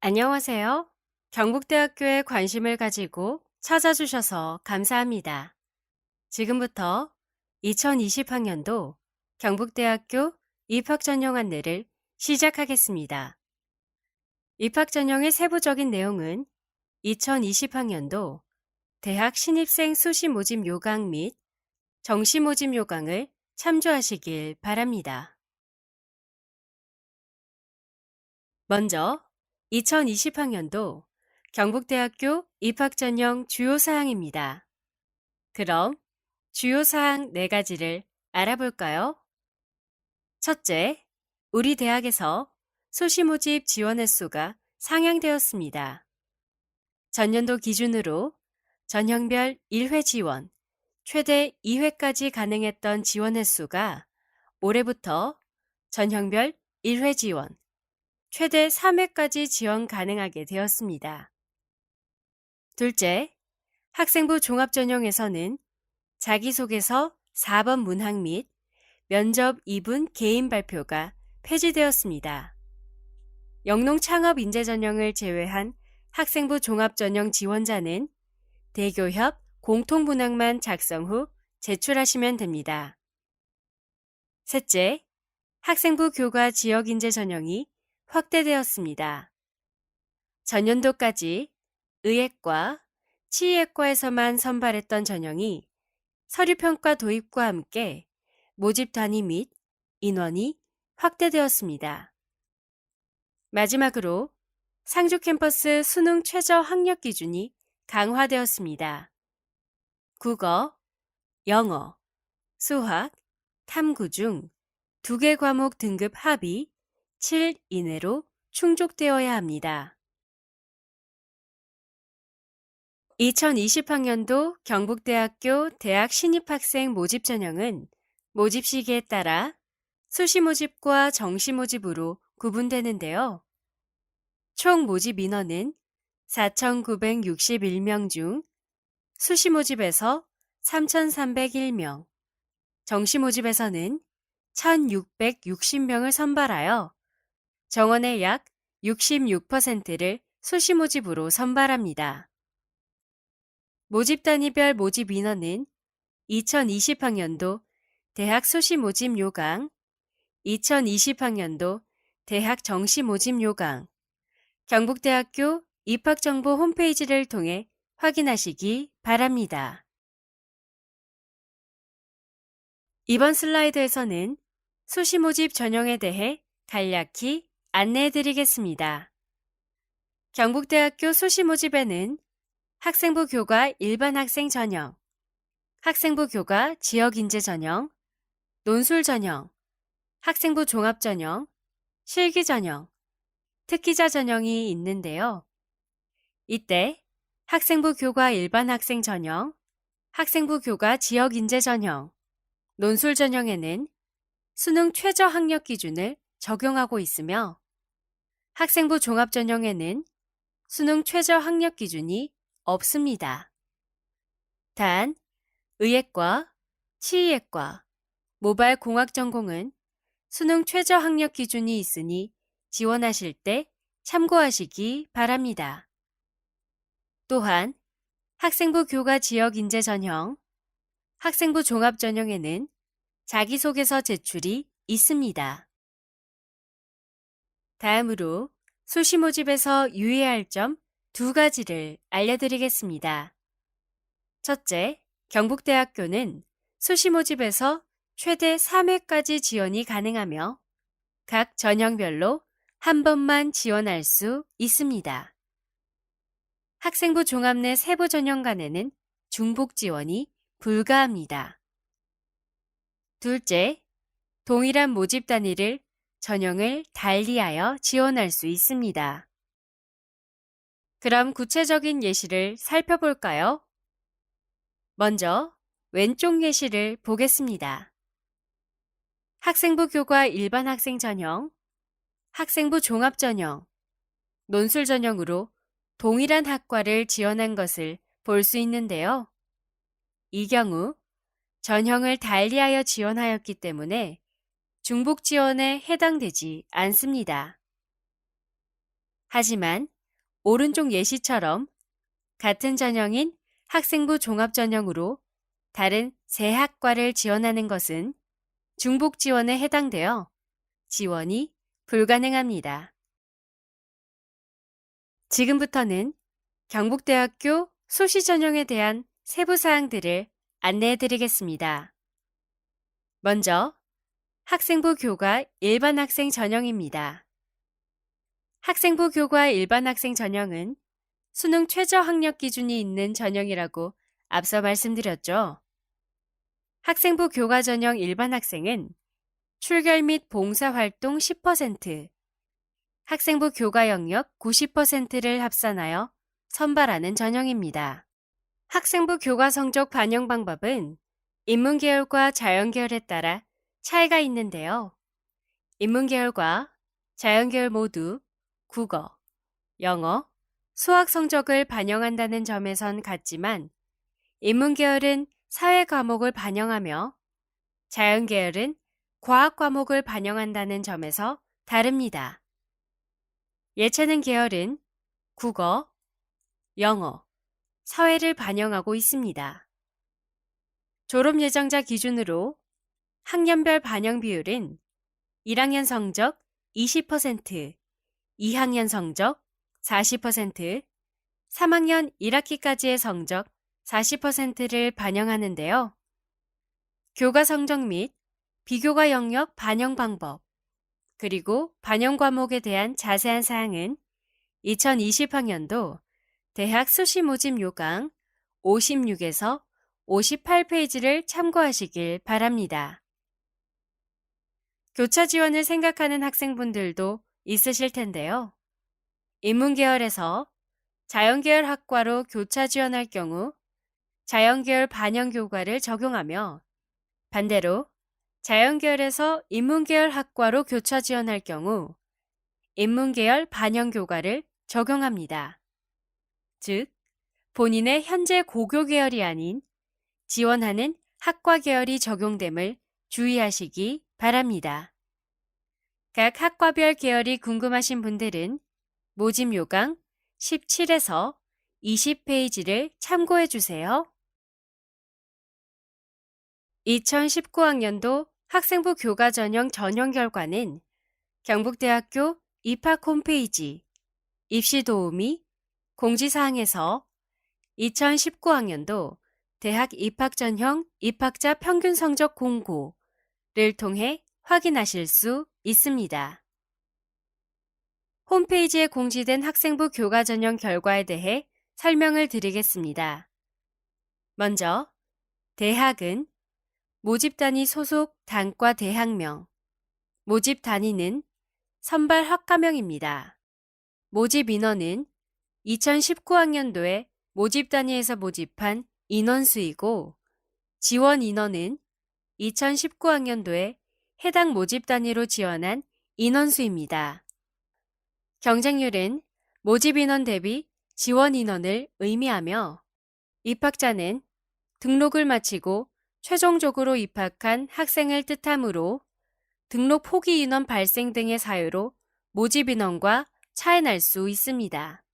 안녕하세요. 경북대학교에 관심을 가지고 찾아주셔서 감사합니다. 지금부터 2020학년도 경북대학교 입학전형 안내를 시작하겠습니다. 입학전형의 세부적인 내용은 2020학년도 대학 신입생 수시 모집 요강 및 정시 모집 요강을 참조하시길 바랍니다. 먼저 2020학년도 경북대학교 입학전형 주요 사항입니다. 그럼 주요 사항 4가지를 알아볼까요? 첫째, 우리 대학에서 수시 모집 지원 횟수가 상향되었습니다. 전년도 기준으로 전형별 1회 지원, 최대 2회까지 가능했던 지원 횟수가 올해부터 전형별 1회 지원, 최대 3회까지 지원 가능하게 되었습니다. 둘째, 학생부 종합전형에서는 자기소개서 4번 문항 및 면접 2분 개인 발표가 폐지되었습니다. 영농창업인재전형을 제외한 학생부 종합전형 지원자는 대교협 공통문항만 작성 후 제출하시면 됩니다. 셋째, 학생부 교과 지역인재 전형이 확대되었습니다. 전년도까지 의예과, 치의학과에서만 선발했던 전형이 서류평가 도입과 함께 모집 단위 및 인원이 확대되었습니다. 마지막으로 상주 캠퍼스 수능 최저 학력 기준이 강화되었습니다. 국어, 영어, 수학, 탐구 중 2개 과목 등급 합이 7 이내로 충족되어야 합니다. 2020학년도 경북대학교 대학 신입학생 모집 전형은 모집 시기에 따라 수시 모집과 정시 모집으로 구분되는데요. 총 모집 인원은 4,961명 중 수시 모집에서 3,301명, 정시 모집에서는 1,660명을 선발하여 정원의 약 66%를 수시 모집으로 선발합니다. 모집 단위별 모집 인원은 2020학년도 대학 수시 모집 요강, 2020학년도 대학 정시 모집 요강, 경북대학교 입학정보 홈페이지를 통해 확인하시기 바랍니다. 이번 슬라이드에서는 수시 모집 전형에 대해 간략히 안내해 드리겠습니다. 경북대학교 수시 모집에는 학생부 교과 일반 학생 전형, 학생부 교과 지역인재 전형, 논술 전형, 학생부 종합 전형, 실기 전형, 특기자 전형이 있는데요. 이때 학생부 교과 일반 학생 전형, 학생부 교과 지역인재 전형, 논술 전형에는 수능 최저 학력 기준을 적용하고 있으며 학생부 종합 전형에는 수능 최저 학력 기준이 없습니다. 단, 의예과, 치의학과, 모발공학 전공은 수능 최저 학력 기준이 있으니 지원하실 때 참고하시기 바랍니다. 또한 학생부 교과 지역인재 전형, 학생부 종합 전형에는 자기소개서 제출이 있습니다. 다음으로 수시 모집에서 유의해야 할 점 2가지를 알려드리겠습니다. 첫째, 경북대학교는 수시 모집에서 최대 3회까지 지원이 가능하며 각 전형별로 한 번만 지원할 수 있습니다. 학생부 종합 내 세부 전형간에는 중복 지원이 불가합니다. 둘째, 동일한 모집 단위를 전형을 달리하여 지원할 수 있습니다. 그럼 구체적인 예시를 살펴볼까요? 먼저 왼쪽 예시를 보겠습니다. 학생부 교과 일반 학생 전형, 학생부 종합 전형, 논술 전형으로 동일한 학과를 지원한 것을 볼 수 있는데요. 이 경우 전형을 달리하여 지원하였기 때문에 중복 지원에 해당되지 않습니다. 하지만 오른쪽 예시처럼 같은 전형인 학생부 종합전형으로 다른 세 학과를 지원하는 것은 중복 지원에 해당되어 지원이 불가능합니다. 지금부터는 경북대학교 수시 전형에 대한 세부 사항들을 안내해 드리겠습니다. 먼저 학생부 교과 일반 학생 전형입니다. 학생부 교과 일반 학생 전형은 수능 최저 학력 기준이 있는 전형이라고 앞서 말씀드렸죠. 학생부 교과 전형 일반 학생은 출결 및 봉사활동 10%, 학생부 교과 영역 90%를 합산하여 선발하는 전형입니다. 학생부 교과 성적 반영 방법은 인문계열과 자연계열에 따라 차이가 있는데요. 인문계열과 자연계열 모두 국어, 영어, 수학 성적을 반영한다는 점에선 같지만 인문계열은 사회 과목을 반영하며 자연계열은 과학 과목을 반영한다는 점에서 다릅니다. 예체능 계열은 국어, 영어, 사회를 반영하고 있습니다. 졸업 예정자 기준으로 학년별 반영 비율은 1학년 성적 20%, 2학년 성적 40%, 3학년 1학기까지의 성적 40%를 반영하는데요. 교과 성적 및 비교과 영역 반영 방법, 그리고 반영 과목에 대한 자세한 사항은 2020학년도 대학 수시 모집 요강 56에서 58페이지를 참고하시길 바랍니다. 교차 지원을 생각하는 학생분들도 있으실 텐데요. 인문계열에서 자연계열 학과로 교차 지원할 경우 자연계열 반영 교과를 적용하며 반대로 자연계열에서 인문계열 학과로 교차 지원할 경우 인문계열 반영 교과를 적용합니다. 즉, 본인의 현재 고교 계열이 아닌 지원하는 학과 계열이 적용됨을 주의하시기 바랍니다. 각 학과별 계열이 궁금하신 분들은 모집 요강 17에서 20페이지를 참고해 주세요. 2019학년도 학생부 교과 전형 전형 결과는 경북대학교 입학 홈페이지 입시 도우미 공지사항에서 2019학년도 대학 입학 전형 입학자 평균 성적 공고를 통해 확인하실 수 있습니다. 홈페이지에 공지된 학생부 교과 전형 결과에 대해 설명을 드리겠습니다. 먼저 대학은 모집 단위 소속 단과 대학명, 모집 단위는 선발 학과명입니다. 모집 인원은 2019학년도에 모집 단위에서 모집한 인원수이고 지원 인원은 2019학년도에 해당 모집 단위로 지원한 인원수입니다. 경쟁률은 모집 인원 대비 지원 인원을 의미하며 입학자는 등록을 마치고 최종적으로 입학한 학생을 뜻하므로 등록 포기 인원 발생 등의 사유로 모집 인원과 차이날 수 있습니다.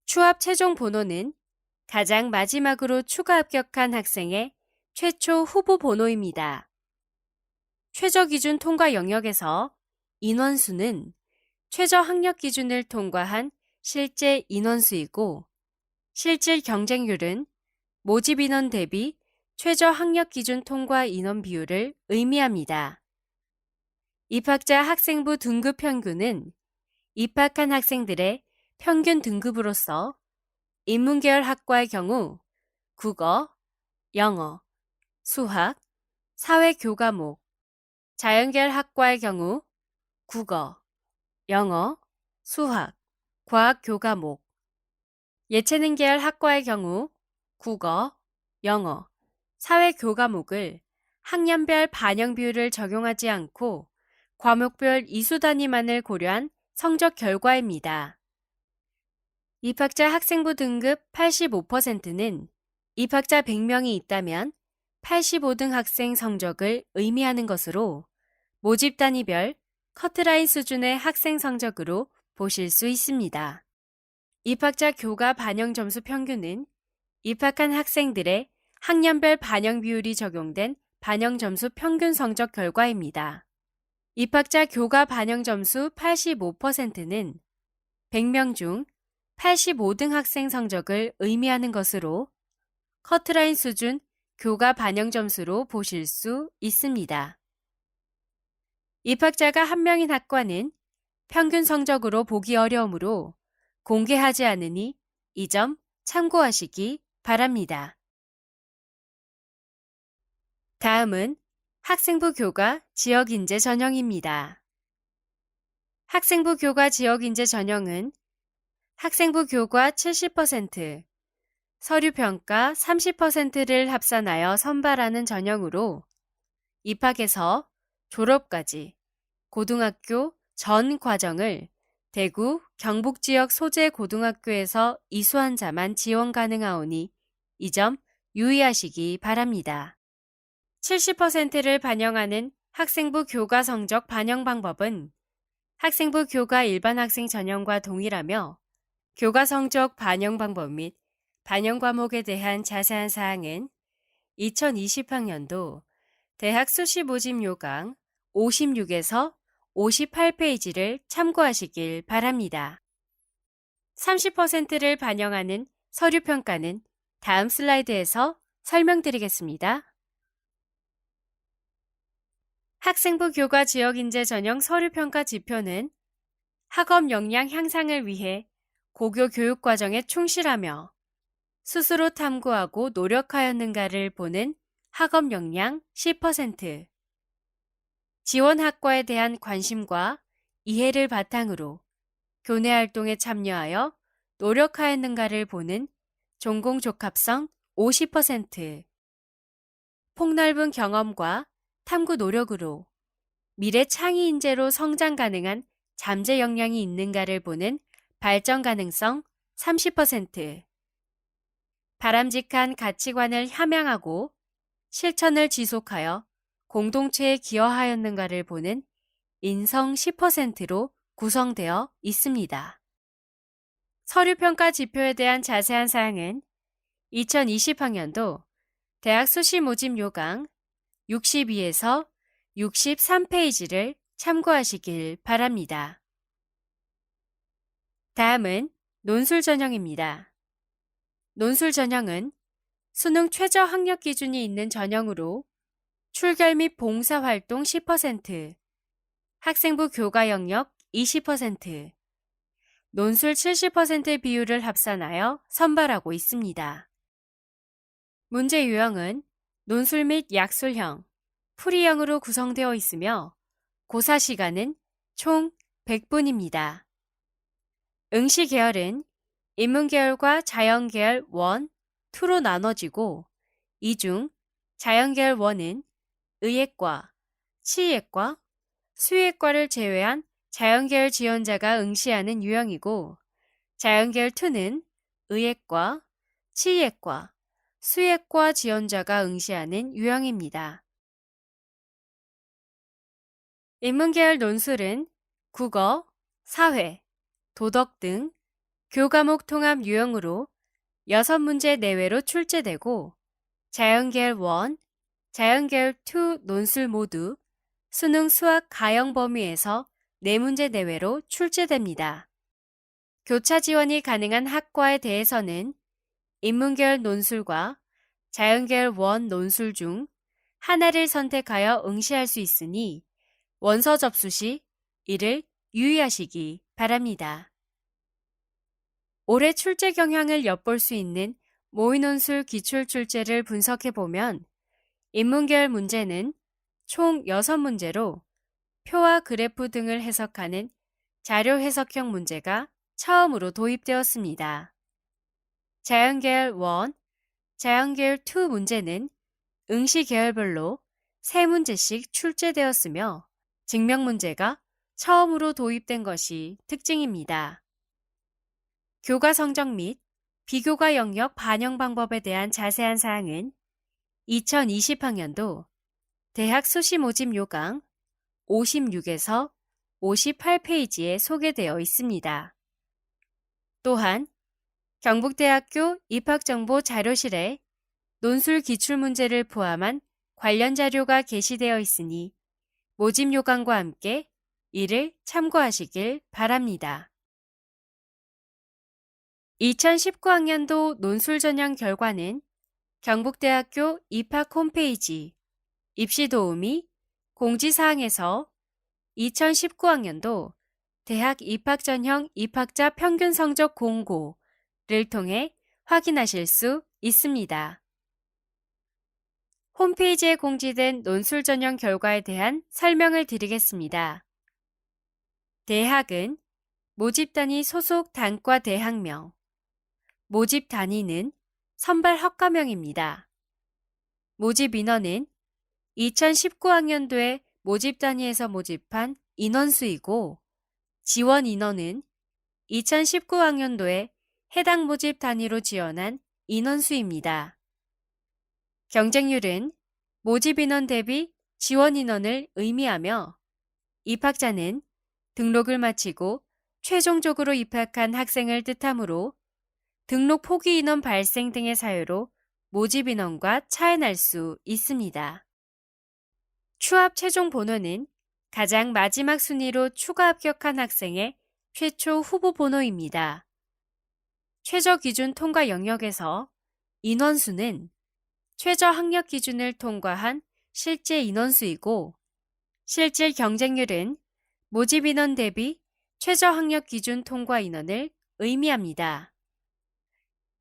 추합 최종 번호는 가장 마지막으로 추가 합격한 학생의 최초 후보 번호입니다. 최저 기준 통과 영역에서 인원수는 최저 학력 기준을 통과한 실제 인원수이고 실질 경쟁률은 모집 인원 대비 최저 학력 기준 통과 인원 비율을 의미합니다. 입학자 학생부 등급 평균은 입학한 학생들의 평균 등급으로서 인문계열 학과의 경우 국어, 영어, 수학, 사회 교과목, 자연계열 학과의 경우 국어, 영어, 수학, 과학 교과목, 예체능 계열 학과의 경우 국어, 영어, 사회 교과목을 학년별 반영 비율을 적용하지 않고 과목별 이수 단위만을 고려한 성적 결과입니다. 입학자 학생부 등급 85%는 입학자 100명이 있다면 85등 학생 성적을 의미하는 것으로 모집 단위별 커트라인 수준의 학생 성적으로 보실 수 있습니다. 입학자 교과 반영 점수 평균은 입학한 학생들의 학년별 반영 비율이 적용된 반영 점수 평균 성적 결과입니다. 입학자 교과 반영 점수 85%는 100명 중 85등 학생 성적을 의미하는 것으로 커트라인 수준 교과 반영 점수로 보실 수 있습니다. 입학자가 한 명인 학과는 평균 성적으로 보기 어려우므로 공개하지 않으니 이 점 참고하시기 바랍니다. 다음은 학생부 교과 지역인재 전형입니다. 학생부 교과 지역인재 전형은 학생부 교과 70%, 서류평가 30%를 합산하여 선발하는 전형으로 입학에서 졸업까지 고등학교 전 과정을 대구, 경북 지역 소재 고등학교에서 이수한 자만 지원 가능하오니 이 점 유의하시기 바랍니다. 70%를 반영하는 학생부 교과 성적 반영 방법은 학생부 교과 일반 학생 전형과 동일하며 교과 성적 반영 방법 및 반영 과목에 대한 자세한 사항은 2020학년도 대학 수시 모집 요강 56에서 58페이지를 참고하시길 바랍니다. 30%를 반영하는 서류 평가는 다음 슬라이드에서 설명드리겠습니다. 학생부 교과 지역인재 전형 서류평가 지표는 학업 역량 향상을 위해 고교 교육과정에 충실하며 스스로 탐구하고 노력하였는가를 보는 학업 역량 10%, 지원 학과에 대한 관심과 이해를 바탕으로 교내 활동에 참여하여 노력하였는가를 보는 전공 적합성 50%, 폭넓은 경험과 탐구 노력으로 미래 창의 인재로 성장 가능한 잠재 역량이 있는가를 보는 발전 가능성 30%, 바람직한 가치관을 함양하고 실천을 지속하여 공동체에 기여하였는가를 보는 인성 10%로 구성되어 있습니다. 서류평가 지표에 대한 자세한 사항은 2020학년도 대학 수시 모집 요강 62에서 63페이지를 참고하시길 바랍니다. 다음은 논술 전형입니다. 논술 전형은 수능 최저 학력 기준이 있는 전형으로 출결 및 봉사활동 10%, 학생부 교과 영역 20%, 논술 70% 비율을 합산하여 선발하고 있습니다. 문제 유형은 논술 및 약술형, 풀이형으로 구성되어 있으며 고사 시간은 총 100분입니다. 응시 계열은 인문계열과 자연계열 1, 2로 나눠지고 이 중 자연계열 1은 의예과, 치의과, 수의과를 제외한 자연계열 지원자가 응시하는 유형이고 자연계열 2는 의예과, 치의과, 수의과 지원자가 응시하는 유형입니다. 인문계열 논술은 국어, 사회, 도덕 등 교과목 통합 유형으로 6문제 내외로 출제되고 자연계열 1, 자연계열 2 논술 모두 수능 수학 가형 범위에서 4문제 내외로 출제됩니다. 교차 지원이 가능한 학과에 대해서는 인문계열 논술과 자연계열 1 논술 중 하나를 선택하여 응시할 수 있으니 원서 접수 시 이를 유의하시기 바랍니다. 올해 출제 경향을 엿볼 수 있는 모의논술 기출출제를 분석해보면 인문계열 문제는 총 6문제로 표와 그래프 등을 해석하는 자료 해석형 문제가 처음으로 도입되었습니다. 자연계열 1, 자연계열 2 문제는 응시 계열별로 3문제씩 출제되었으며 증명 문제가 처음으로 도입된 것이 특징입니다. 교과 성적 및 비교과 영역 반영 방법에 대한 자세한 사항은 2020학년도 대학 수시 모집 요강 56에서 58페이지에 소개되어 있습니다. 또한 경북대학교 입학정보 자료실에 논술 기출문제를 포함한 관련 자료가 게시되어 있으니 모집 요강과 함께 이를 참고하시길 바랍니다. 2019학년도 논술 전형 결과는 경북대학교 입학 홈페이지 입시 도우미 공지사항에서 2019학년도 대학 입학 전형 입학자 평균 성적 공고를 통해 확인하실 수 있습니다. 홈페이지에 공지된 논술 전형 결과에 대한 설명을 드리겠습니다. 대학은 모집 단위 소속 단과 대학명, 모집 단위는 선발 학과명입니다. 모집 인원은 2019학년도에 모집 단위에서 모집한 인원수이고 지원 인원은 2019학년도에 해당 모집 단위로 지원한 인원수입니다. 경쟁률은 모집 인원 대비 지원 인원을 의미하며 입학자는 등록을 마치고 최종적으로 입학한 학생을 뜻하므로 등록 포기 인원 발생 등의 사유로 모집 인원과 차이날 수 있습니다. 추합 최종 번호는 가장 마지막 순위로 추가 합격한 학생의 최초 후보 번호입니다. 최저 기준 통과 영역에서 인원수는 최저 학력 기준을 통과한 실제 인원수이고 실질 경쟁률은 모집 인원 대비 최저 학력 기준 통과 인원을 의미합니다.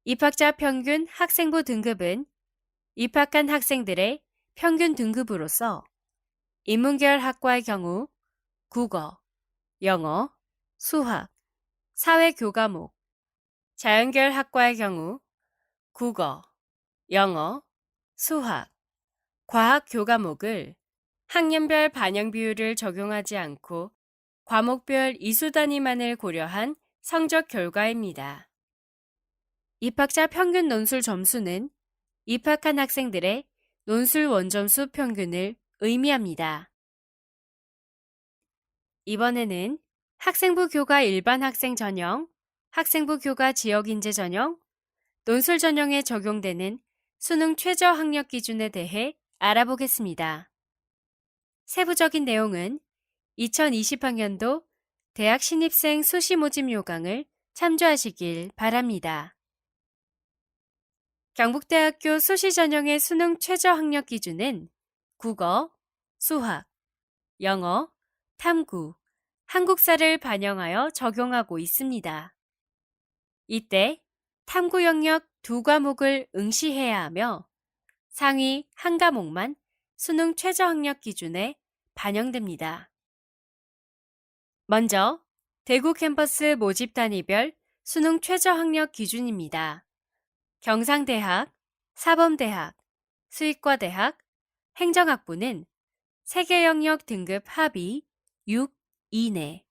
입학자 평균 학생부 등급은 입학한 학생들의 평균 등급으로서 인문계열 학과의 경우 국어, 영어, 수학, 사회 교과목, 자연계열 학과의 경우 국어, 영어, 수학, 과학 교과목을 학년별 반영 비율을 적용하지 않고 과목별 이수 단위만을 고려한 성적 결과입니다. 입학자 평균 논술 점수는 입학한 학생들의 논술 원점수 평균을 의미합니다. 이번에는 학생부 교과 일반 학생 전형, 학생부 교과 지역인재 전형, 논술 전형에 적용되는 수능 최저 학력 기준에 대해 알아보겠습니다. 세부적인 내용은 2020학년도 대학 신입생 수시 모집 요강을 참조하시길 바랍니다. 경북대학교 수시 전형의 수능 최저 학력 기준은 국어, 수학, 영어, 탐구, 한국사를 반영하여 적용하고 있습니다. 이때 탐구 영역 2과목을 응시해야 하며 상위 1과목만 수능 최저 학력 기준에 반영됩니다. 먼저 대구 캠퍼스 모집 단위별 수능 최저 학력 기준입니다. 경상대학, 사범대학, 수의과대학, 행정학부는 세계 영역 등급 합의 6 이내,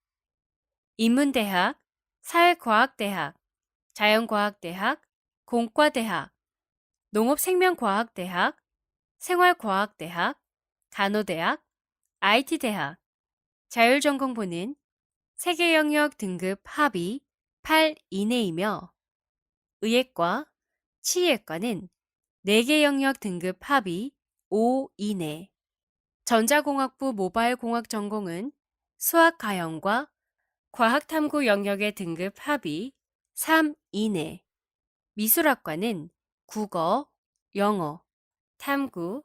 인문대학, 사회과학대학, 자연과학대학, 공과대학, 농업생명과학대학, 생활과학대학, 간호대학, IT대학, 자율전공부는 세계 영역 등급 합의 8 이내이며 의예과, 치의과는 4개 영역 등급 합의 5 이내, 전자공학부 모바일공학 전공은 수학가형과 과학탐구 영역의 등급 합의 3 이내, 미술학과는 국어, 영어, 탐구,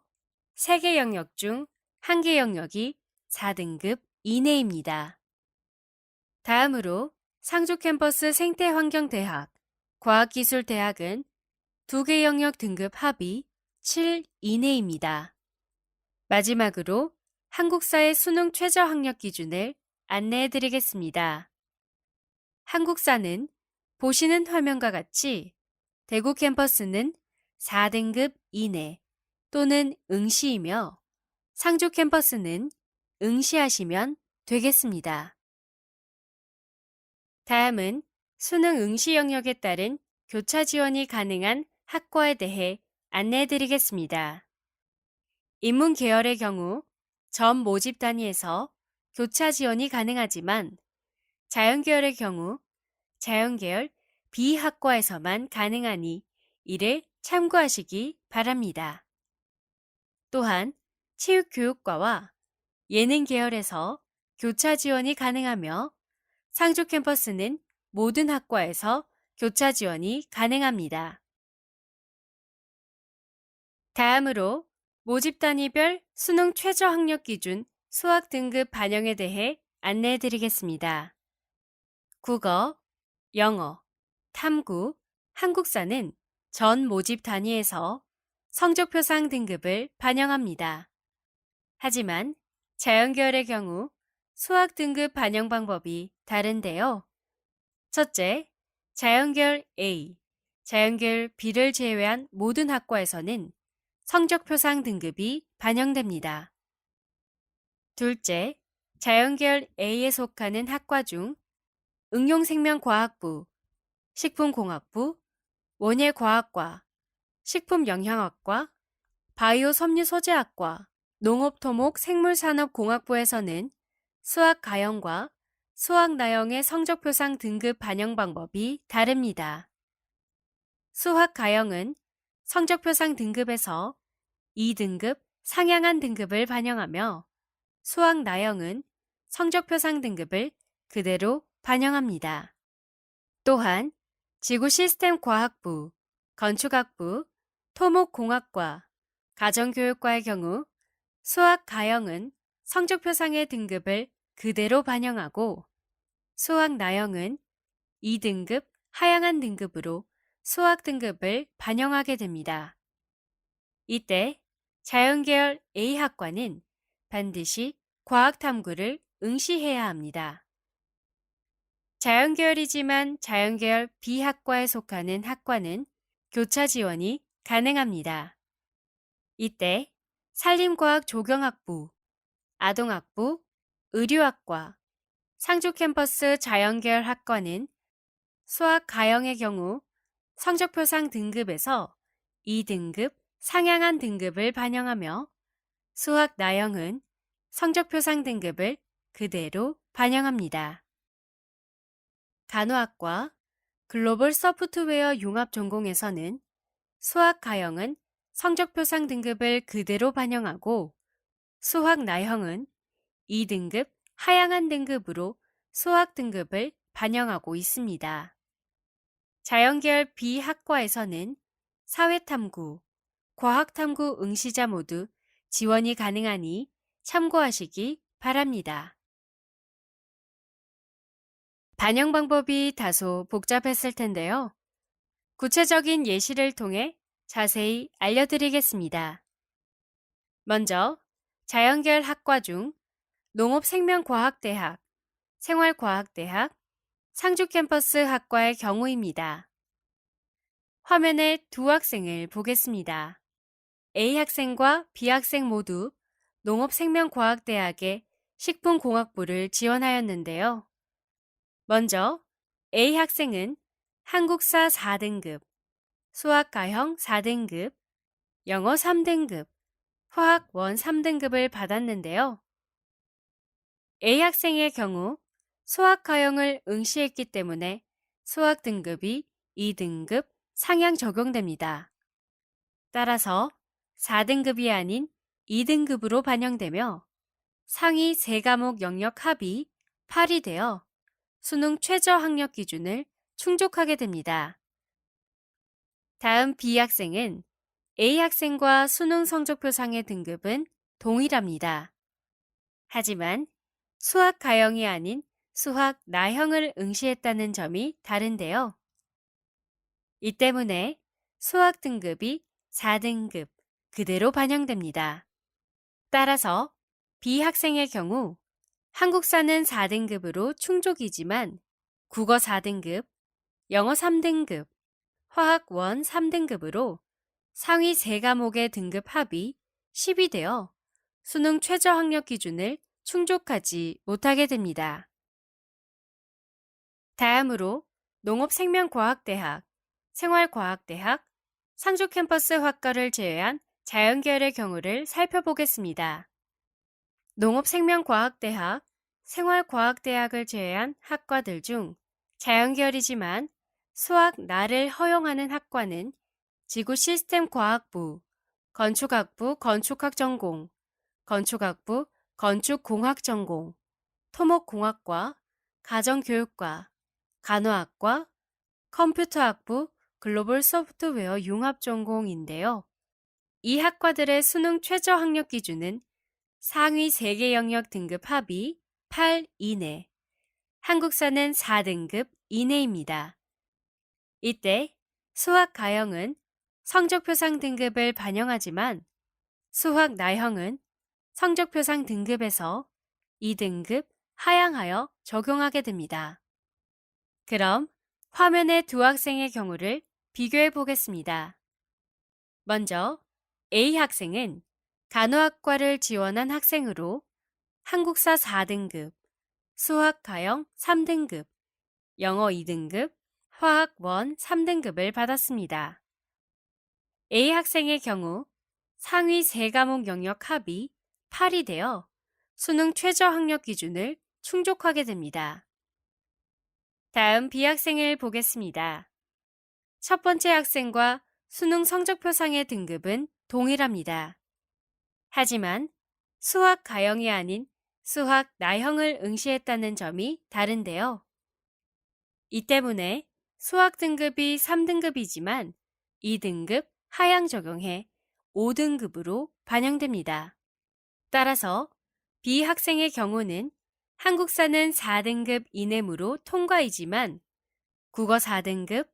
3개 영역 중 1개 영역이 4등급 이내입니다. 다음으로 상주캠퍼스 생태환경대학, 과학기술대학은 2개 영역 등급 합의 7 이내입니다. 마지막으로 한국사의 수능 최저 학력 기준을 안내해 드리겠습니다. 한국사는 보시는 화면과 같이 대구 캠퍼스는 4등급 이내 또는 응시이며 상주 캠퍼스는 응시하시면 되겠습니다. 다음은 수능 응시 영역에 따른 교차 지원이 가능한 학과에 대해 안내해 드리겠습니다. 인문계열의 경우 전 모집 단위에서 교차 지원이 가능하지만 자연계열의 경우 자연계열 B학과에서만 가능하니 이를 참고하시기 바랍니다. 또한 체육교육과와 예능계열에서 교차 지원이 가능하며 상주 캠퍼스는 모든 학과에서 교차 지원이 가능합니다. 다음으로 모집 단위별 수능 최저 학력 기준 수학 등급 반영에 대해 안내해 드리겠습니다. 국어, 영어, 탐구, 한국사는 전 모집 단위에서 성적표상 등급을 반영합니다. 하지만 자연계열의 경우 수학 등급 반영 방법이 다른데요. 첫째, 자연계열 A, 자연계열 B를 제외한 모든 학과에서는 성적표상 등급이 반영됩니다. 둘째, 자연계열 A에 속하는 학과 중 응용생명과학부, 식품공학부, 원예과학과, 식품영양학과, 바이오섬유소재학과, 농업토목생물산업공학부에서는 수학가형과 수학나형의 성적표상 등급 반영 방법이 다릅니다. 수학가형은 성적표상 등급에서 2등급 상향한 등급을 반영하며 수학나형은 성적표상 등급을 그대로 반영합니다. 또한 지구시스템과학부, 건축학부, 토목공학과, 가정교육과의 경우 수학가형은 성적표상의 등급을 그대로 반영하고 수학나형은 2등급 하향한 등급으로 수학 등급을 반영하게 됩니다. 이때 자연계열 A학과는 반드시 과학탐구를 응시해야 합니다. 자연계열이지만 자연계열 B학과에 속하는 학과는 교차 지원이 가능합니다. 이때 산림과학 조경학부, 아동학부, 의료학과, 상주캠퍼스 자연계열 학과는 수학 가형의 경우 성적표상 등급에서 2등급 상향한 등급을 반영하며 수학 나형은 성적표상 등급을 그대로 반영합니다. 간호학과, 글로벌 소프트웨어 융합 전공에서는 수학 가형은 성적표상 등급을 그대로 반영하고 수학 나형은 2등급 하향한 등급으로 수학 등급을 반영하고 있습니다. 자연계열 B학과에서는 사회탐구, 과학탐구 응시자 모두 지원이 가능하니 참고하시기 바랍니다. 반영 방법이 다소 복잡했을 텐데요. 구체적인 예시를 통해 자세히 알려드리겠습니다. 먼저 자연계열 학과 중 농업생명과학대학, 생활과학대학, 상주캠퍼스 학과의 경우입니다. 화면에 두 학생을 보겠습니다. A 학생과 B 학생 모두 농업생명과학대학의 식품공학부를 지원하였는데요. 먼저 A 학생은 한국사 4등급, 수학가형 4등급, 영어 3등급, 화학 원 3등급을 받았는데요. A 학생의 경우 수학가형을 응시했기 때문에 수학 등급이 2등급 상향 적용됩니다. 따라서 4등급이 아닌 2등급으로 반영되며 상위 3과목 영역 합이 8이 되어 수능 최저 학력 기준을 충족하게 됩니다. 다음 B 학생은 A 학생과 수능 성적표상의 등급은 동일합니다. 하지만 수학 가형이 아닌 수학 나형을 응시했다는 점이 다른데요. 이 때문에 수학 등급이 4등급 그대로 반영됩니다. 따라서 B 학생의 경우 한국사는 4등급으로 충족이지만 국어 4등급, 영어 3등급, 화학 원 3등급으로 상위 3과목의 등급 합이 10이 되어 수능 최저 학력 기준을 충족하지 못하게 됩니다. 다음으로 농업생명과학대학, 생활과학대학, 상주캠퍼스 학과를 제외한 자연계열의 경우를 살펴보겠습니다. 농업생명과학대학, 생활과학대학을 제외한 학과들 중 자연계열이지만 수학 나를 허용하는 학과는 지구시스템과학부, 건축학부 건축학전공, 건축학부 건축공학전공, 토목공학과, 가정교육과, 간호학과, 컴퓨터학부 글로벌 소프트웨어 융합전공인데요. 이 학과들의 수능 최저 학력 기준은 상위 3개 영역 등급 합이 8 이내, 한국사는 4등급 이내입니다. 이때 수학 가형은 성적표상 등급을 반영하지만 수학 나형은 성적표상 등급에서 2등급 하향하여 적용하게 됩니다. 그럼 화면의 두 학생의 경우를 비교해 보겠습니다. 먼저 A 학생은 간호학과를 지원한 학생으로 한국사 4등급, 수학 가형 3등급, 영어 2등급, 화학 1 3등급을 받았습니다. A 학생의 경우 상위 3과목 영역 합이 8이 되어 수능 최저 학력 기준을 충족하게 됩니다. 다음 B 학생을 보겠습니다. 첫 번째 학생과 수능 성적표상의 등급은 동일합니다. 하지만 수학 가형이 아닌 수학 나형을 응시했다는 점이 다른데요. 이 때문에 수학 등급이 3등급이지만 2등급 하향 적용해 5등급으로 반영됩니다. 따라서 B 학생의 경우는 한국사는 4등급 이내무로 통과이지만 국어 4등급,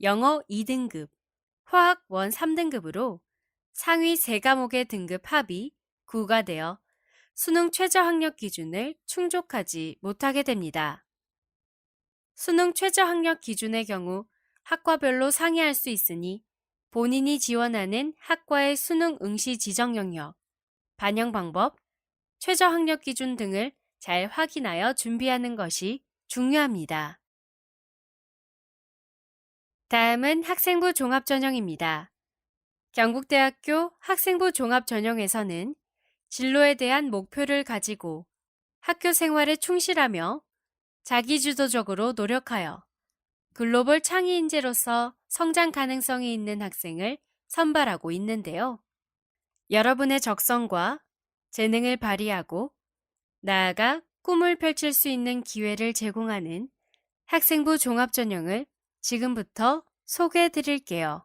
영어 2등급, 화학 1 3등급으로 상위 3과목의 등급 합이 9가 되어 수능 최저 학력 기준을 충족하지 못하게 됩니다. 수능 최저 학력 기준의 경우 학과별로 상이할 수 있으니 본인이 지원하는 학과의 수능 응시 지정 영역, 반영 방법, 최저 학력 기준 등을 잘 확인하여 준비하는 것이 중요합니다. 다음은 학생부 종합전형입니다. 경북대학교 학생부 종합전형에서는 진로에 대한 목표를 가지고 학교 생활에 충실하며 자기주도적으로 노력하여 글로벌 창의 인재로서 성장 가능성이 있는 학생을 선발하고 있는데요. 여러분의 적성과 재능을 발휘하고 나아가 꿈을 펼칠 수 있는 기회를 제공하는 학생부 종합전형을 지금부터 소개해 드릴게요.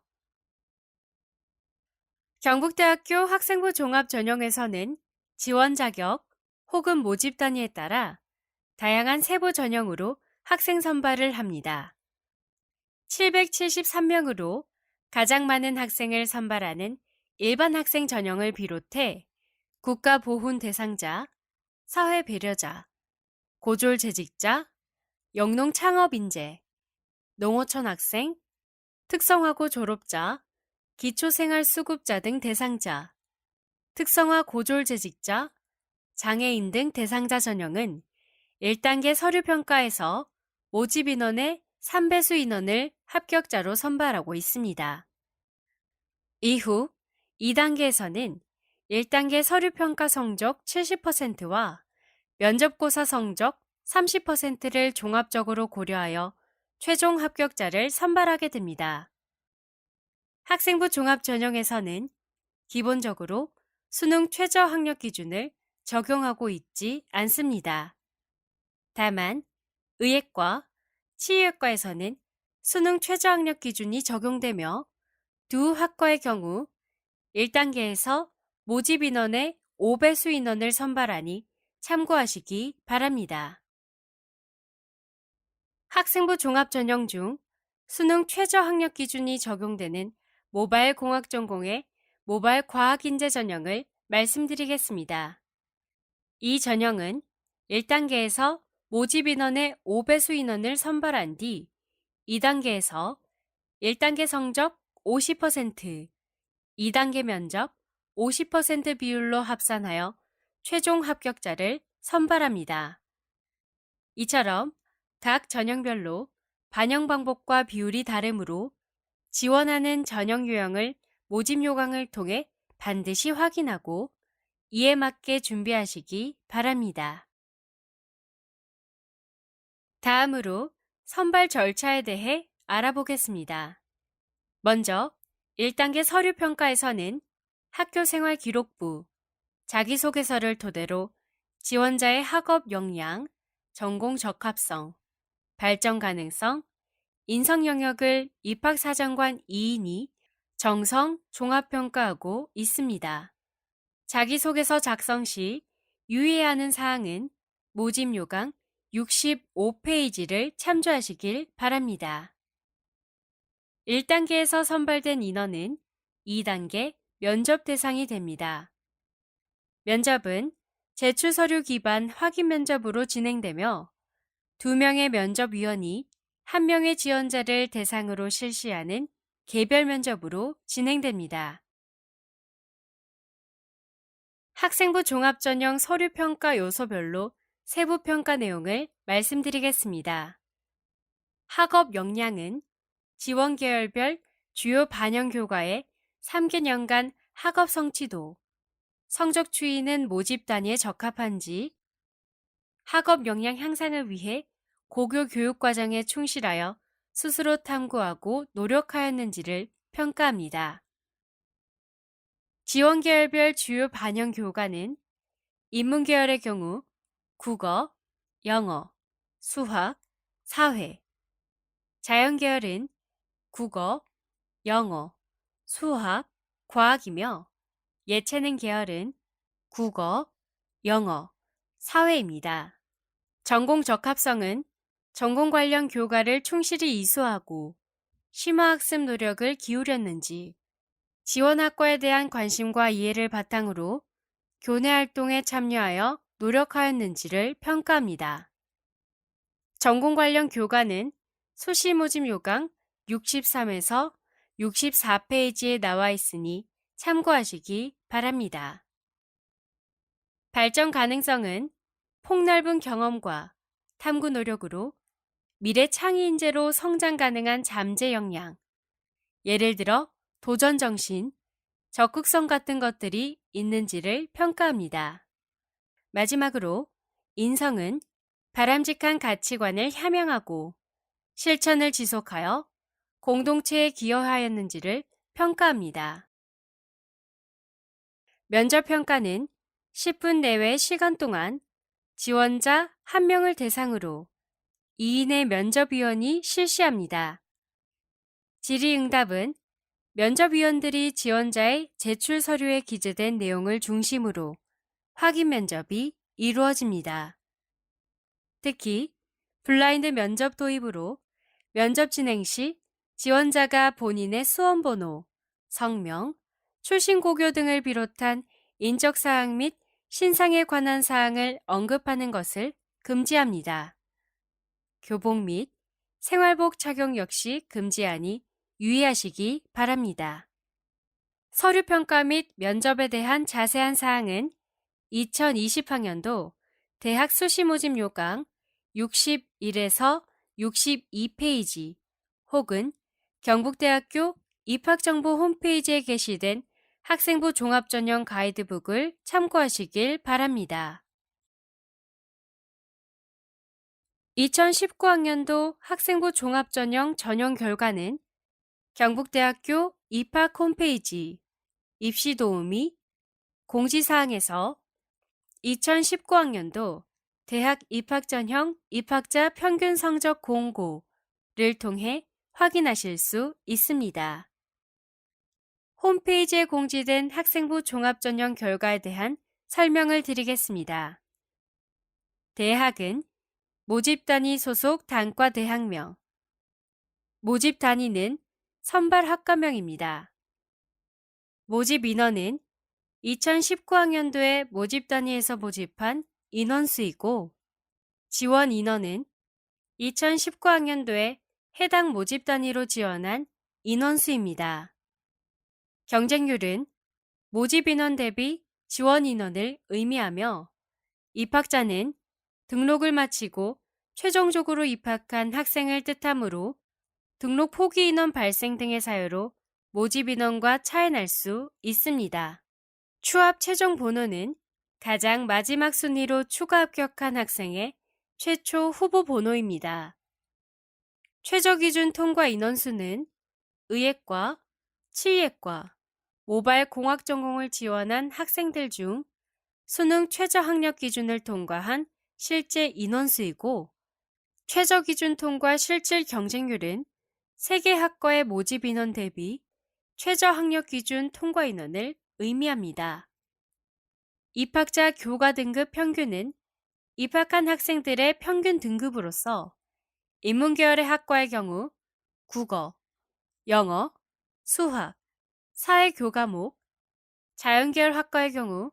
경북대학교 학생부 종합전형에서는 지원 자격 혹은 모집 단위에 따라 다양한 세부 전형으로 학생 선발을 합니다. 773명으로 가장 많은 학생을 선발하는 일반 학생 전형을 비롯해 국가보훈 대상자, 사회배려자, 고졸재직자, 영농창업인재, 농어촌 학생, 특성화고 졸업자, 기초생활수급자 등 대상자, 특성화 고졸재직자, 장애인 등 대상자 전형은 1단계 서류평가에서 모집 인원의 3배수 인원을 합격자로 선발하고 있습니다. 이후 2단계에서는 1단계 서류평가 성적 70%와 면접고사 성적 30%를 종합적으로 고려하여 최종 합격자를 선발하게 됩니다. 학생부 종합전형에서는 기본적으로 수능 최저 학력 기준을 적용하고 있지 않습니다. 다만 의예과, 치의학과에서는 수능 최저 학력 기준이 적용되며 두 학과의 경우 1단계에서 모집 인원의 5배수 인원을 선발하니 참고하시기 바랍니다. 학생부 종합전형 중 수능 최저 학력 기준이 적용되는 모바일 공학 전공의 모바일 과학인재 전형을 말씀드리겠습니다. 이 전형은 1단계에서 모집 인원의 5배수 인원을 선발한 뒤 2단계에서 1단계 성적 50%, 2단계 면접 50% 비율로 합산하여 최종 합격자를 선발합니다. 이처럼 각 전형별로 반영 방법과 비율이 다르므로 지원하는 전형 유형을 모집 요강을 통해 반드시 확인하고 이에 맞게 준비하시기 바랍니다. 다음으로 선발 절차에 대해 알아보겠습니다. 먼저 1단계 서류 평가에서는 학교생활 기록부, 자기소개서를 토대로 지원자의 학업 역량, 전공 적합성, 발전 가능성, 인성 영역을 입학사정관 2인이 정성, 종합평가하고 있습니다. 자기소개서 작성 시 유의해야 하는 사항은 모집 요강 65페이지를 참조하시길 바랍니다. 1단계에서 선발된 인원은 2단계 면접 대상이 됩니다. 면접은 제출 서류 기반 확인 면접으로 진행되며 2명의 면접위원이 1명의 지원자를 대상으로 실시하는 개별 면접으로 진행됩니다. 학생부 종합전형 서류평가 요소별로 세부 평가 내용을 말씀드리겠습니다. 학업 역량은 지원 계열별 주요 반영 교과의 3개년간 학업 성취도, 성적 추이는 모집 단위에 적합한지, 학업 역량 향상을 위해 고교 교육과정에 충실하여 스스로 탐구하고 노력하였는지를 평가합니다. 지원 계열별 주요 반영 교과는 인문 계열의 경우 국어, 영어, 수학, 사회, 자연 계열은 국어, 영어, 수학, 과학이며 예체능 계열은 국어, 영어, 사회입니다. 전공 적합성은 전공 관련 교과를 충실히 이수하고 심화학습 노력을 기울였는지, 지원 학과에 대한 관심과 이해를 바탕으로 교내 활동에 참여하여 노력하였는지를 평가합니다. 전공 관련 교과는 수시 모집 요강 63에서 64페이지에 나와 있으니 참고하시기 바랍니다. 발전 가능성은 폭넓은 경험과 탐구 노력으로 미래 창의 인재로 성장 가능한 잠재 역량, 예를 들어 도전 정신, 적극성 같은 것들이 있는지를 평가합니다. 마지막으로 인성은 바람직한 가치관을 함양하고 실천을 지속하여 공동체에 기여하였는지를 평가합니다. 면접평가는 10분 내외 시간 동안 지원자 1명을 대상으로 2인의 면접위원이 실시합니다. 질의응답은 면접위원들이 지원자의 제출 서류에 기재된 내용을 중심으로 확인 면접이 이루어집니다. 특히 블라인드 면접 도입으로 면접 진행 시 지원자가 본인의 수험번호, 성명, 출신 고교 등을 비롯한 인적사항 및 신상에 관한 사항을 언급하는 것을 금지합니다. 교복 및 생활복 착용 역시 금지하니 유의하시기 바랍니다. 서류평가 및 면접에 대한 자세한 사항은 2020학년도 대학 수시 모집 요강 61에서 62페이지 혹은 경북대학교 입학정보 홈페이지에 게시된 학생부 종합전형 가이드북을 참고하시길 바랍니다. 2019학년도 학생부 종합전형 전형 결과는 경북대학교 입학 홈페이지 입시 도우미 공지사항에서 2019학년도 대학 입학 전형 입학자 평균 성적 공고를 통해 확인하실 수 있습니다. 홈페이지에 공지된 학생부 종합전형 결과에 대한 설명을 드리겠습니다. 대학은 모집단위 소속 단과대학명, 모집단위는 선발 학과명입니다. 모집 인원은 2019학년도에 모집단위에서 모집한 인원수이고 지원 인원은 2019학년도에 해당 모집단위로 지원한 인원수입니다. 경쟁률은 모집 인원 대비 지원 인원을 의미하며 입학자는 등록을 마치고 최종적으로 입학한 학생을 뜻하므로 등록 포기 인원 발생 등의 사유로 모집 인원과 차이날 수 있습니다. 추합 최종 번호는 가장 마지막 순위로 추가 합격한 학생의 최초 후보 번호입니다. 최저기준 통과 인원수는 의예과, 치의예과, 모바일 공학 전공을 지원한 학생들 중 수능 최저 학력 기준을 통과한 실제 인원수이고, 최저기준 통과 실질 경쟁률은 3개 학과의 모집 인원 대비 최저 학력 기준 통과 인원을 의미합니다. 입학자 교과 등급 평균은 입학한 학생들의 평균 등급으로서 인문계열의 학과의 경우 국어, 영어, 수학, 사회 교과목, 자연계열 학과의 경우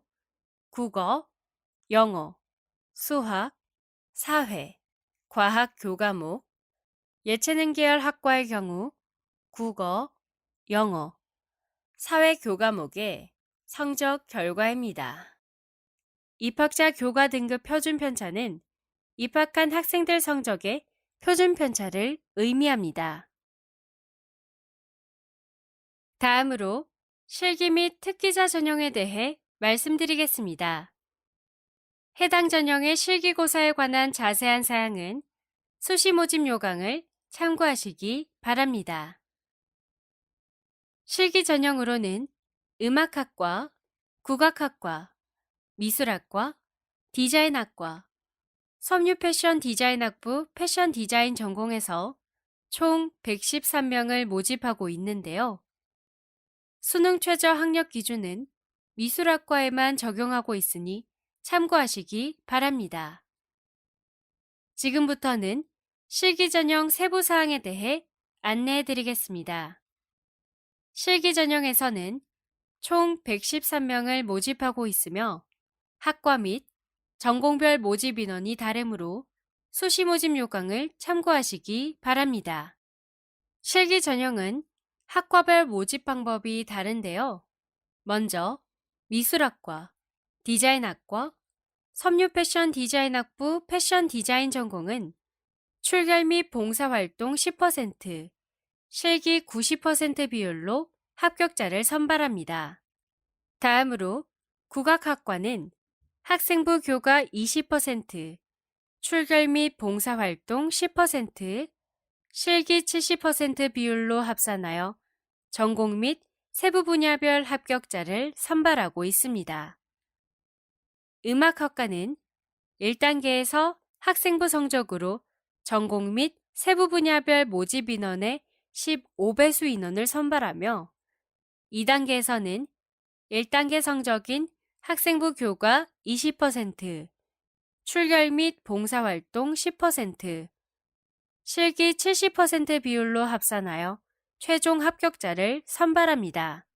국어, 영어, 수학, 사회, 과학 교과목, 예체능 계열 학과의 경우 국어, 영어, 사회 교과목의 성적 결과입니다. 입학자 교과 등급 표준 편차는 입학한 학생들 성적의 표준 편차를 의미합니다. 다음으로 실기 및 특기자 전형에 대해 말씀드리겠습니다. 해당 전형의 실기고사에 관한 자세한 사항은 수시 모집 요강을 참고하시기 바랍니다. 실기 전형으로는 음악학과, 국악학과, 미술학과, 디자인학과, 섬유 패션 디자인학부 패션 디자인 전공에서 총 113명을 모집하고 있는데요. 수능 최저 학력 기준은 미술학과에만 적용하고 있으니 참고하시기 바랍니다. 지금부터는 실기 전형 세부 사항에 대해 안내해 드리겠습니다. 실기 전형에서는 총 113명을 모집하고 있으며 학과 및 전공별 모집 인원이 다르므로 수시 모집 요강을 참고하시기 바랍니다. 실기 전형은 학과별 모집 방법이 다른데요. 먼저 미술학과, 디자인학과, 섬유 패션 디자인학부 패션 디자인 전공은 출결 및 봉사활동 10%, 실기 90% 비율로 합격자를 선발합니다. 다음으로 국악학과는 학생부 교과 20%, 출결 및 봉사활동 10%, 실기 70% 비율로 합산하여 전공 및 세부 분야별 합격자를 선발하고 있습니다. 음악학과는 1단계에서 학생부 성적으로 전공 및 세부 분야별 모집 인원의 15배수 인원을 선발하며 2단계에서는 1단계 성적인 학생부 교과 20%, 출결 및 봉사활동 10%, 실기 70% 비율로 합산하여 최종 합격자를 선발합니다.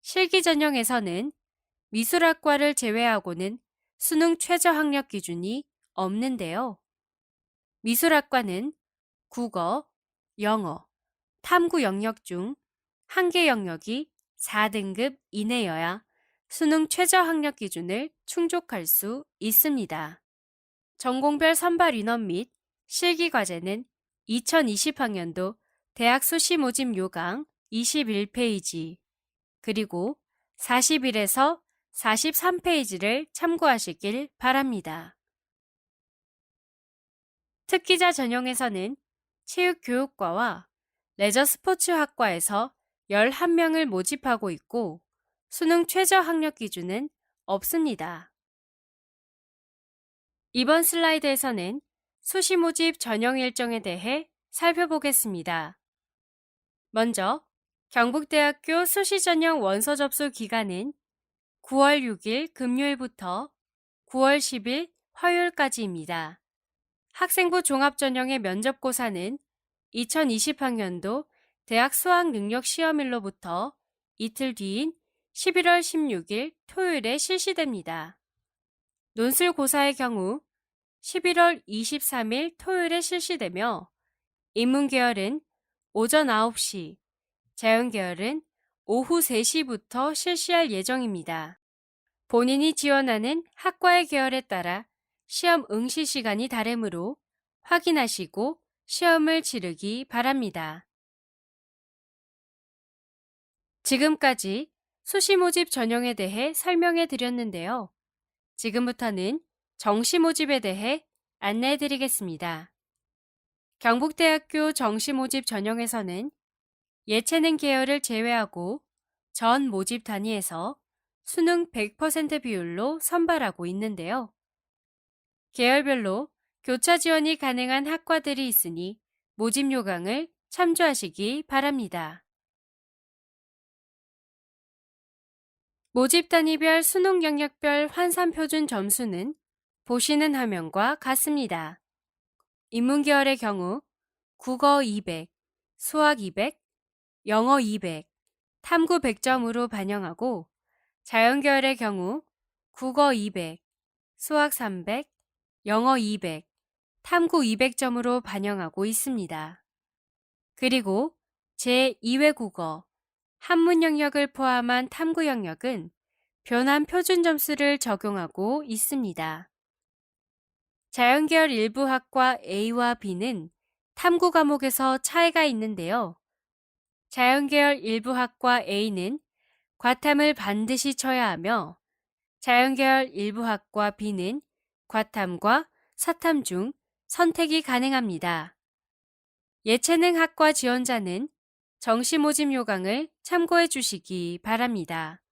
실기 전형에서는 미술학과를 제외하고는 수능 최저 학력 기준이 없는데요. 미술학과는 국어, 영어, 탐구 영역 중 한 개 영역이 4등급 이내여야 수능 최저 학력 기준을 충족할 수 있습니다. 전공별 선발 인원 및 실기 과제는 2020학년도 대학 수시 모집 요강 21페이지 그리고 41에서 43페이지를 참고하시길 바랍니다. 특기자 전형에서는 체육교육과와 레저스포츠학과에서 11명을 모집하고 있고 수능 최저 학력 기준은 없습니다. 이번 슬라이드에서는 수시 모집 전형 일정에 대해 살펴보겠습니다. 먼저 경북대학교 수시 전형 원서 접수 기간은 9월 6일 금요일부터 9월 10일 화요일까지입니다. 학생부 종합전형의 면접고사는 2020학년도 대학 수학능력시험일로부터 이틀 뒤인 11월 16일 토요일에 실시됩니다. 논술고사의 경우 11월 23일 토요일에 실시되며 인문계열은 오전 9시, 자연계열은 오후 3시부터 실시할 예정입니다. 본인이 지원하는 학과의 계열에 따라 시험 응시 시간이 다르므로 확인하시고 시험을 치르기 바랍니다. 지금까지 수시 모집 전형에 대해 설명해 드렸는데요. 지금부터는 정시 모집에 대해 안내해 드리겠습니다. 경북대학교 정시모집 전형에서는 예체능 계열을 제외하고 전 모집 단위에서 수능 100% 비율로 선발하고 있는데요. 계열별로 교차 지원이 가능한 학과들이 있으니 모집 요강을 참조하시기 바랍니다. 모집 단위별 수능 영역별 환산 표준 점수는 보시는 화면과 같습니다. 인문계열의 경우 국어 200, 수학 200, 영어 200, 탐구 100점으로 반영하고 자연계열의 경우 국어 200, 수학 300, 영어 200, 탐구 200점으로 반영하고 있습니다. 그리고 제2외 국어, 한문 영역을 포함한 탐구 영역은 변환 표준 점수를 적용하고 있습니다. 자연계열 일부 학과 A와 B는 탐구 과목에서 차이가 있는데요. 자연계열 일부 학과 A는 과탐을 반드시 쳐야 하며 자연계열 일부 학과 B는 과탐과 사탐 중 선택이 가능합니다. 예체능 학과 지원자는 정시 모집 요강을 참고해 주시기 바랍니다.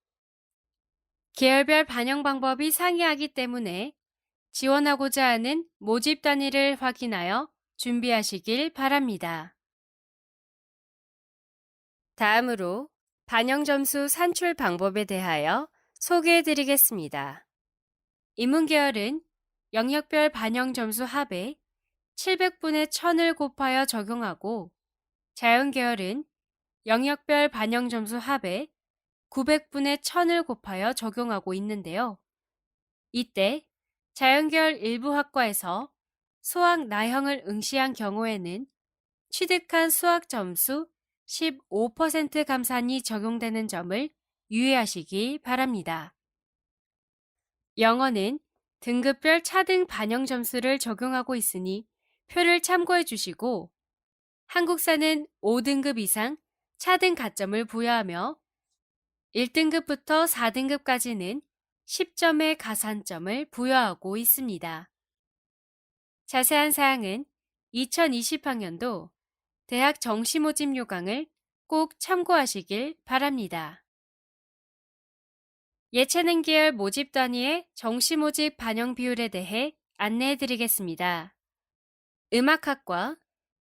계열별 반영 방법이 상이하기 때문에 지원하고자 하는 모집 단위를 확인하여 준비하시길 바랍니다. 다음으로 반영 점수 산출 방법에 대하여 소개해 드리겠습니다. 인문계열은 영역별 반영 점수 합에 700분의 1000을 곱하여 적용하고 자연계열은 영역별 반영 점수 합에 900분의 1000을 곱하여 적용하고 있는데요. 이때 자연계열 일부 학과에서 수학 나형을 응시한 경우에는 취득한 수학 점수 15% 감산이 적용되는 점을 유의하시기 바랍니다. 영어는 등급별 차등 반영 점수를 적용하고 있으니 표를 참고해 주시고 한국사는 5등급 이상 차등 가점을 부여하며 1등급부터 4등급까지는 10점의 가산점을 부여하고 있습니다. 자세한 사항은 2020학년도 대학 정시모집 요강을 꼭 참고하시길 바랍니다. 예체능 계열 모집 단위의 정시모집 반영 비율에 대해 안내해 드리겠습니다. 음악학과,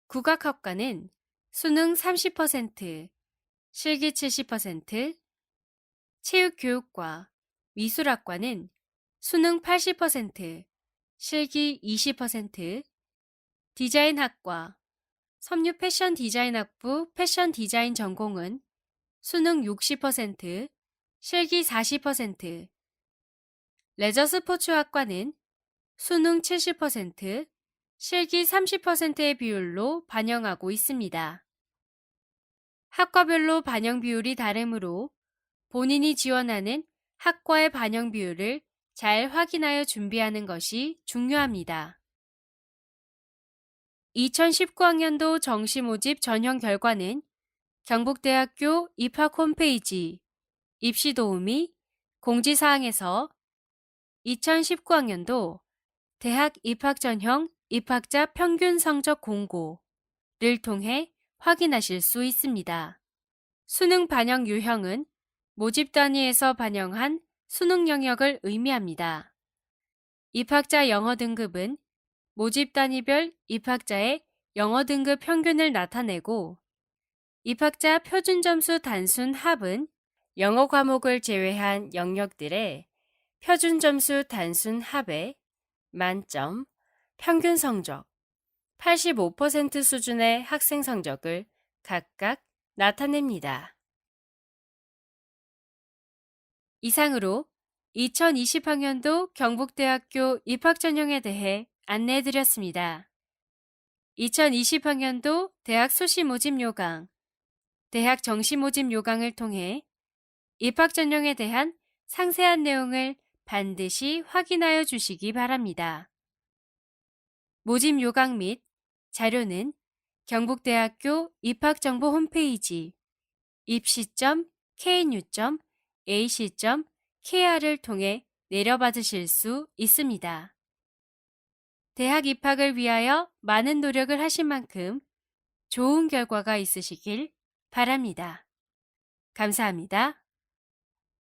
국악학과는 수능 30%, 실기 70%, 체육교육과, 미술학과는 수능 80%, 실기 20%, 디자인학과, 섬유 패션 디자인학부 패션 디자인 전공은 수능 60%, 실기 40%, 레저 스포츠학과는 수능 70%, 실기 30%의 비율로 반영하고 있습니다. 학과별로 반영 비율이 다르므로 본인이 지원하는 학과의 반영 비율을 잘 확인하여 준비하는 것이 중요합니다. 2019학년도 정시 모집 전형 결과는 경북대학교 입학 홈페이지 입시 도우미 공지사항에서 2019학년도 대학 입학 전형 입학자 평균 성적 공고를 통해 확인하실 수 있습니다. 수능 반영 유형은 모집 단위에서 반영한 수능 영역을 의미합니다. 입학자 영어 등급은 모집 단위별 입학자의 영어 등급 평균을 나타내고 입학자 표준 점수 단순 합은 영어 과목을 제외한 영역들의 표준 점수 단순 합의 만점, 평균 성적, 85% 수준의 학생 성적을 각각 나타냅니다. 이상으로 2020학년도 경북대학교 입학 전형에 대해 안내해 드렸습니다. 2020학년도 대학 수시 모집 요강, 대학 정시 모집 요강을 통해 입학 전형에 대한 상세한 내용을 반드시 확인하여 주시기 바랍니다. 모집 요강 및 자료는 경북대학교 입학정보 홈페이지 입시.knu.ac.kr을 통해 내려받으실 수 있습니다. 대학 입학을 위하여 많은 노력을 하신 만큼 좋은 결과가 있으시길 바랍니다. 감사합니다.